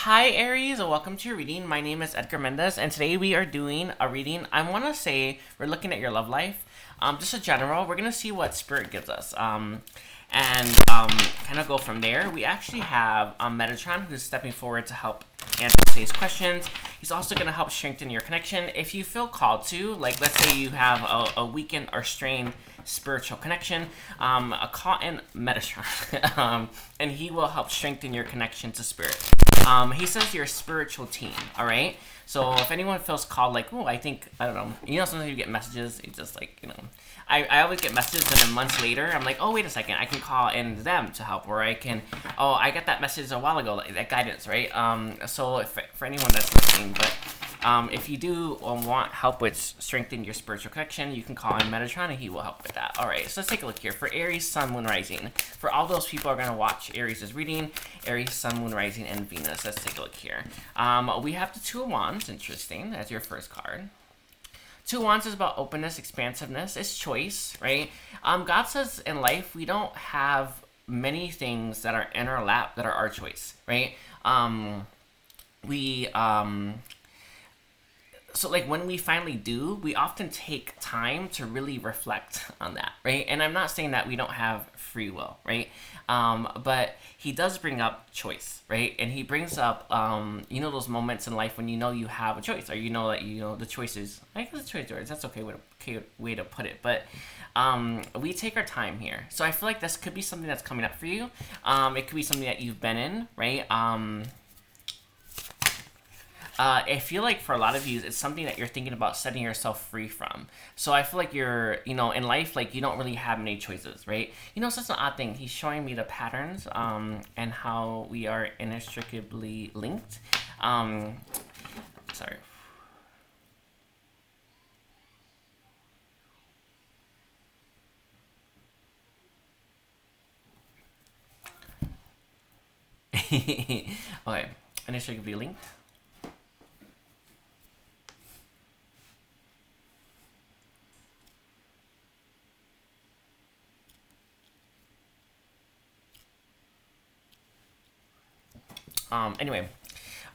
Hi Aries, welcome to your reading. My name is Edgar Mendez, and today we are doing a reading. I want to say we're looking at your love life. Just a general. We're gonna see what spirit gives us. And kind of go from there. We actually have Metatron, who's stepping forward to help answer today's questions. He's also gonna help strengthen your connection if you feel called to. Like, let's say you have a weakened or strained spiritual connection, a call in Metatron, and he will help strengthen your connection to spirit. He says you're a spiritual team, all right? So if anyone feels called, like, oh, I don't know. Sometimes you get messages, it's just like, I always get messages, and then months later, I'm like, oh, wait a second, I can call in them to help, or I can, oh, I got that message a while ago, like, that guidance, right? So for anyone that's listening, but if you do want help with strengthening your spiritual connection, you can call in Metatron, and he will help with that. All right, so let's take a look here. For Aries, Sun, Moon, Rising. For all those people who are going to watch Aries' reading, Aries, Sun, Moon, Rising, and Venus. Let's take a look here. We have the Two of Wands, interesting, as your first card. Two of Wands is about openness, expansiveness. It's choice, right? God says in life, we don't have many things that are in our lap that are our choice, right? So, like, when we finally do, we often take time to really reflect on that, right? And I'm not saying that we don't have free will, right? But he does bring up choice, right? And he brings up, those moments in life when you have a choice, or that the choices. I guess the choice words. That's okay way to put it. But we take our time here. So I feel like this could be something that's coming up for you. It could be something that you've been in, right? I feel like for a lot of you, it's something that you're thinking about setting yourself free from. So I feel like you're, in life, like, you don't really have many choices, right? So it's an odd thing. He's showing me the patterns and how we are inextricably linked. Sorry. Okay, inextricably linked. Anyway,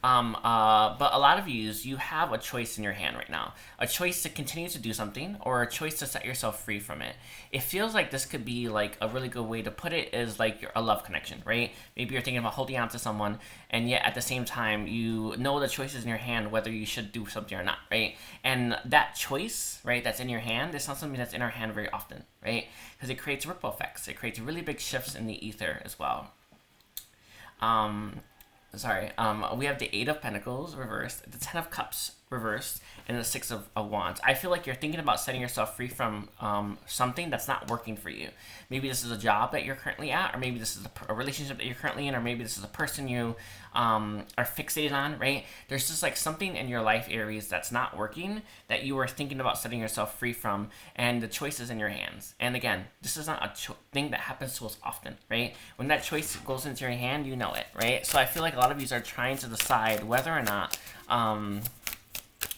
but a lot of you have a choice in your hand right now. A choice to continue to do something, or a choice to set yourself free from it. It feels like this could be, like, a really good way to put it is, like, a love connection, right? Maybe you're thinking about holding on to someone, and yet at the same time, the choice is in your hand whether you should do something or not, right? And that choice, right, that's in your hand, is not something that's in our hand very often, right? Because it creates ripple effects. It creates really big shifts in the ether as well. We have the Eight of Pentacles reversed, the Ten of Cups reversed, and the Six of Wands. I feel like you're thinking about setting yourself free from something that's not working for you. Maybe this is a job that you're currently at, or maybe this is a relationship that you're currently in, or maybe this is a person you are fixated on, right? There's just, like, something in your life, Aries, that's not working, that you are thinking about setting yourself free from, and the choice is in your hands. And again, this is not a thing that happens to us often, right? When that choice goes into your hand, you know it, right? So I feel like a lot of you are trying to decide whether or not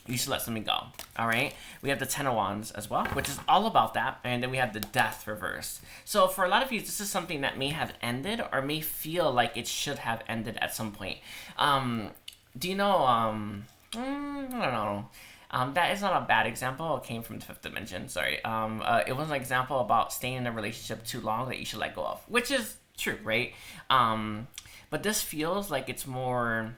you should let something go. All right, we have the Ten of Wands as well, which is all about that, and then we have the Death reversed. So for a lot of you, this is something that may have ended, or may feel like it should have ended at some point. Do you know? I don't know. That is not a bad example. It came from the fifth dimension. Sorry. It was an example about staying in a relationship too long that you should let go of, which is true, right? But this feels like it's more,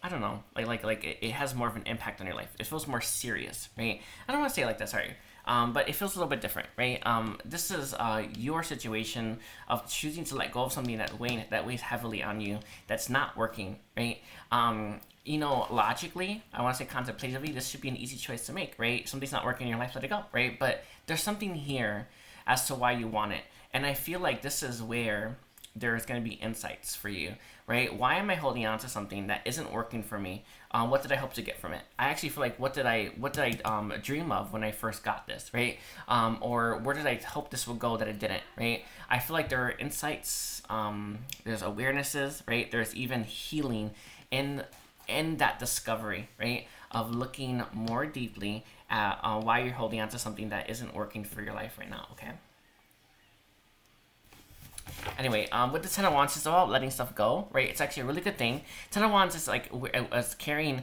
I don't know, like it has more of an impact on your life. It feels more serious, right? I don't want to say it like that, sorry. But it feels a little bit different, right? This is your situation of choosing to let go of something that weighs heavily on you, that's not working, right? Logically, I want to say contemplatively, this should be an easy choice to make, right? Something's not working in your life, let it go, right? But there's something here as to why you want it. And I feel like this is where there's going to be insights for you, right? Why am I holding on to something that isn't working for me? What did I hope to get from it? I actually feel like, what did I dream of when I first got this, right? Or where did I hope this would go that it didn't, right? I feel like there are insights, there's awarenesses, right? There's even healing in that discovery, right? Of looking more deeply at why you're holding on to something that isn't working for your life right now, okay? Anyway, with the Ten of Wands, it's about letting stuff go, right? It's actually a really good thing. Ten of Wands is like carrying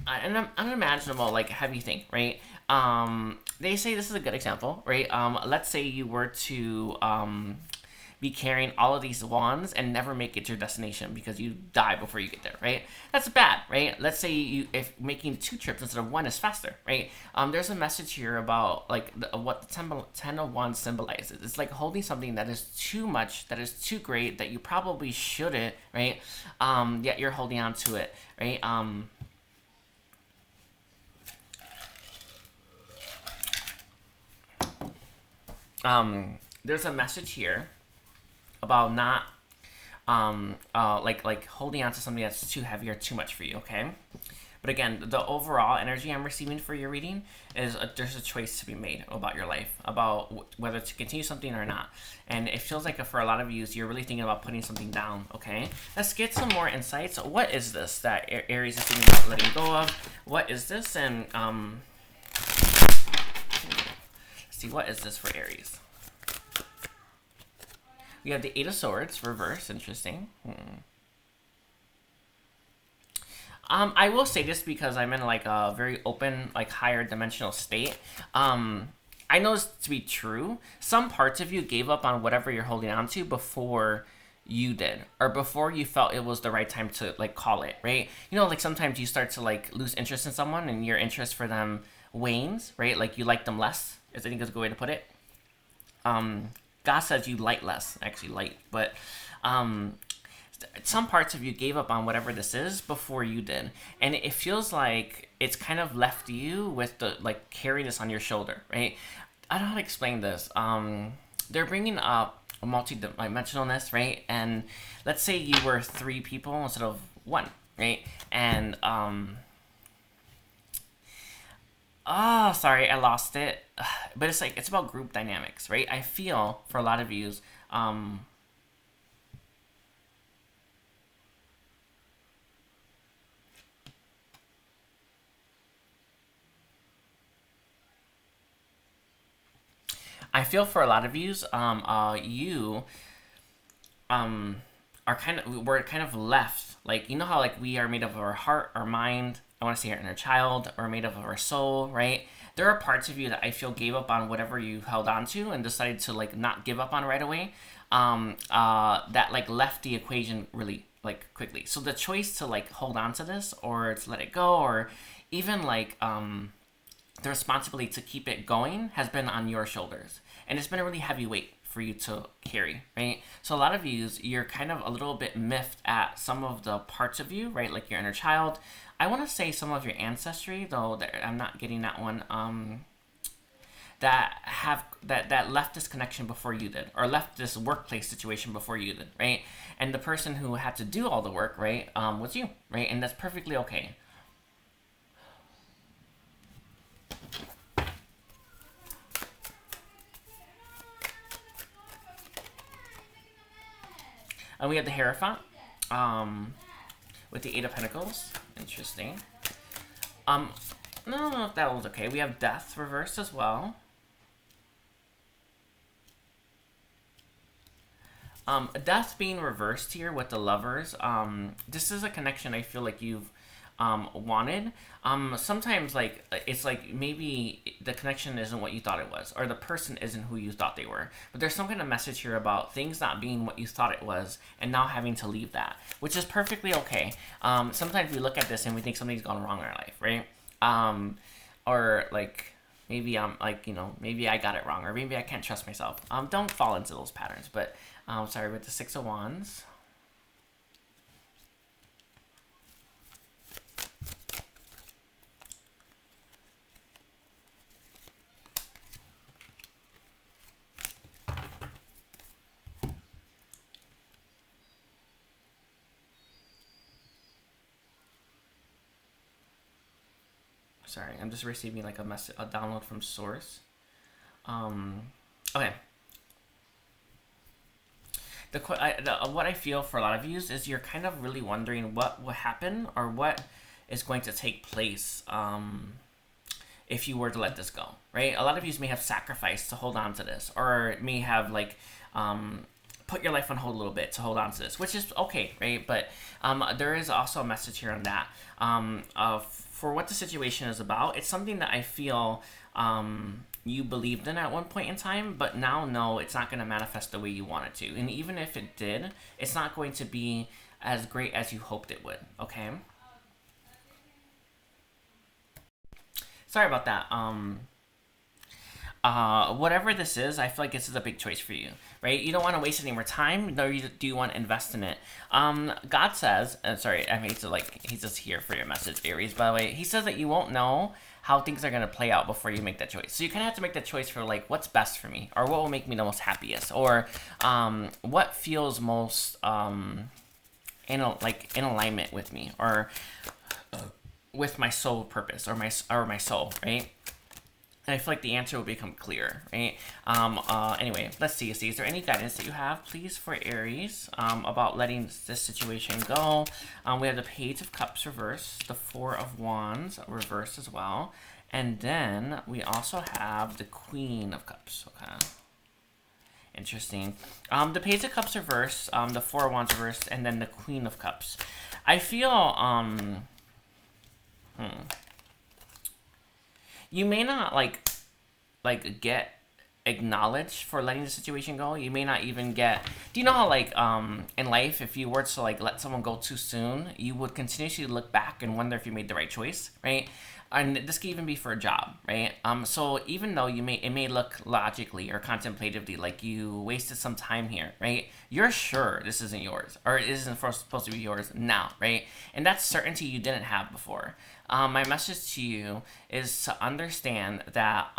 an unimaginable, like, heavy thing, right? They say this is a good example, right? Let's say you were to be carrying all of these wands and never make it to your destination because you die before you get there, right? That's bad, right? Let's say if making 2 trips instead of 1 is faster, right? There's a message here about like what the Ten of Wands symbolizes. It's like holding something that is too much, that is too great, that you probably shouldn't, right? Yet you're holding on to it, right? There's a message here about not like holding on to something that's too heavy or too much for you, okay? But again, the overall energy I'm receiving for your reading is there's a choice to be made about your life, about whether to continue something or not. And it feels like for a lot of you, you're really thinking about putting something down, okay? Let's get some more insights. What is this that Aries is thinking about letting go of? What is this? And let's see, what is this for Aries? We have the Eight of Swords, reverse, interesting. I will say this because I'm in like a very open, like higher dimensional state. I know this to be true. Some parts of you gave up on whatever you're holding on to before you did, or before you felt it was the right time to like call it, right? You know, like sometimes you start to like lose interest in someone and your interest for them wanes, right? Like you like them less, I think is a good way to put it. God says you light less, actually light, but some parts of you gave up on whatever this is before you did, and it feels like it's kind of left you with the like carry this on your shoulder, right? I don't know how to explain this. They're bringing up a multi-dimensionalness, right? And let's say you were 3 people instead of 1, right? And oh, sorry, I lost it. But it's like, it's about group dynamics, right? I feel for a lot of you, you we're kind of left, like, you know how like we are made of our heart, our mind, I want to say our inner child, or made up of our soul, right? There are parts of you that I feel gave up on whatever you held on to and decided to like not give up on right away. That like left the equation really like quickly. So the choice to like hold on to this or to let it go, or even like the responsibility to keep it going has been on your shoulders, and it's been a really heavy weight for you to carry, right? So a lot of you're kind of a little bit miffed at some of the parts of you, right? Like your inner child. I want to say some of your ancestry, though I'm not getting that one. That left this connection before you did, or left this workplace situation before you did, right? And the person who had to do all the work, right, was you, right? And that's perfectly okay. And we have the Hierophant, with the Eight of Pentacles. Interesting. I don't know if that was okay. We have Death reversed as well. Death being reversed here with the Lovers. This is a connection I feel like you've wanted. Sometimes like it's like maybe the connection isn't what you thought it was, or the person isn't who you thought they were, but there's some kind of message here about things not being what you thought it was and now having to leave that, which is perfectly okay. Sometimes we look at this and we think something's gone wrong in our life, right? Or like maybe I'm like, maybe I got it wrong, or maybe I can't trust myself. Don't fall into those patterns. But sorry, with the Six of Wands, sorry, I'm just receiving like a download from source. Okay. What I feel for a lot of you is you're kind of really wondering what will happen, or what is going to take place if you were to let this go, right? A lot of you may have sacrificed to hold on to this, or may have like put your life on hold a little bit to hold on to this, which is okay, right? But there is also a message here on that. For what the situation is about, it's something that I feel you believed in at one point in time, but now no, it's not going to manifest the way you want it to. And even if it did, it's not going to be as great as you hoped it would, okay? Sorry about that. Whatever this is, I feel like this is a big choice for you, right? You don't want to waste any more time, nor do you want to invest in it. God says, sorry, I mean, he's just here for your message, Aries, by the way. He says that you won't know how things are going to play out before you make that choice. So you kind of have to make that choice for, like, what's best for me, or what will make me the most happiest, or what feels most in alignment with me, or with my soul purpose, or my soul, right? And I feel like the answer will become clear, right? Anyway, let's see. Is there any guidance that you have, please, for Aries about letting this situation go? We have the Page of Cups reversed, the Four of Wands reversed as well. And then we also have the Queen of Cups, okay? Interesting. The Page of Cups reversed, the Four of Wands reversed, and then the Queen of Cups. I feel, you may not like get acknowledged for letting the situation go. You may not even get. Do you know how, like, in life, if you were to, like, let someone go too soon, you would continuously look back and wonder if you made the right choice, right? And this could even be for a job, right? So even though it may look logically or contemplatively like you wasted some time here, right? You're sure this isn't yours, or it isn't supposed to be yours now, right? And that's certainty you didn't have before. My message to you is to understand that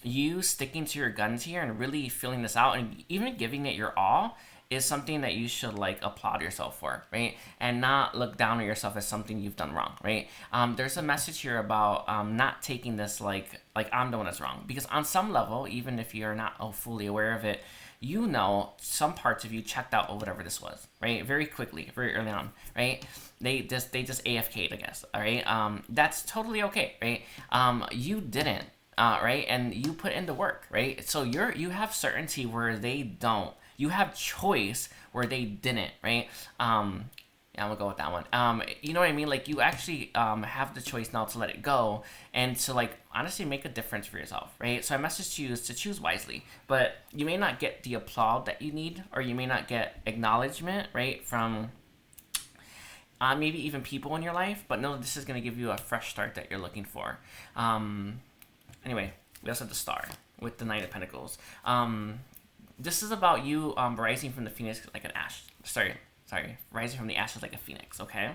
you sticking to your guns here and really feeling this out and even giving it your all is something that you should, like, applaud yourself for, right? And not look down on yourself as something you've done wrong, right? There's a message here about not taking this like I'm the one that's wrong, because on some level, even if you're not fully aware of it, you know some parts of you checked out of whatever this was, right? Very quickly, very early on, right? They just AFK'd, I guess, all right? That's totally okay, right? You didn't, right? And you put in the work, right? So you have certainty where they don't. You have choice where they didn't, right? Yeah, I'm gonna go with that one. You know what I mean? Like, you actually have the choice now to let it go and to, like, honestly make a difference for yourself, right? So my message to you is to choose wisely. But you may not get the applaud that you need, or you may not get acknowledgement, right, from maybe even people in your life. But no, this is gonna give you a fresh start that you're looking for. Anyway, we also have the Star with the Knight of Pentacles. This is about you rising from the phoenix like an ash. Sorry, rising from the ashes like a phoenix, okay?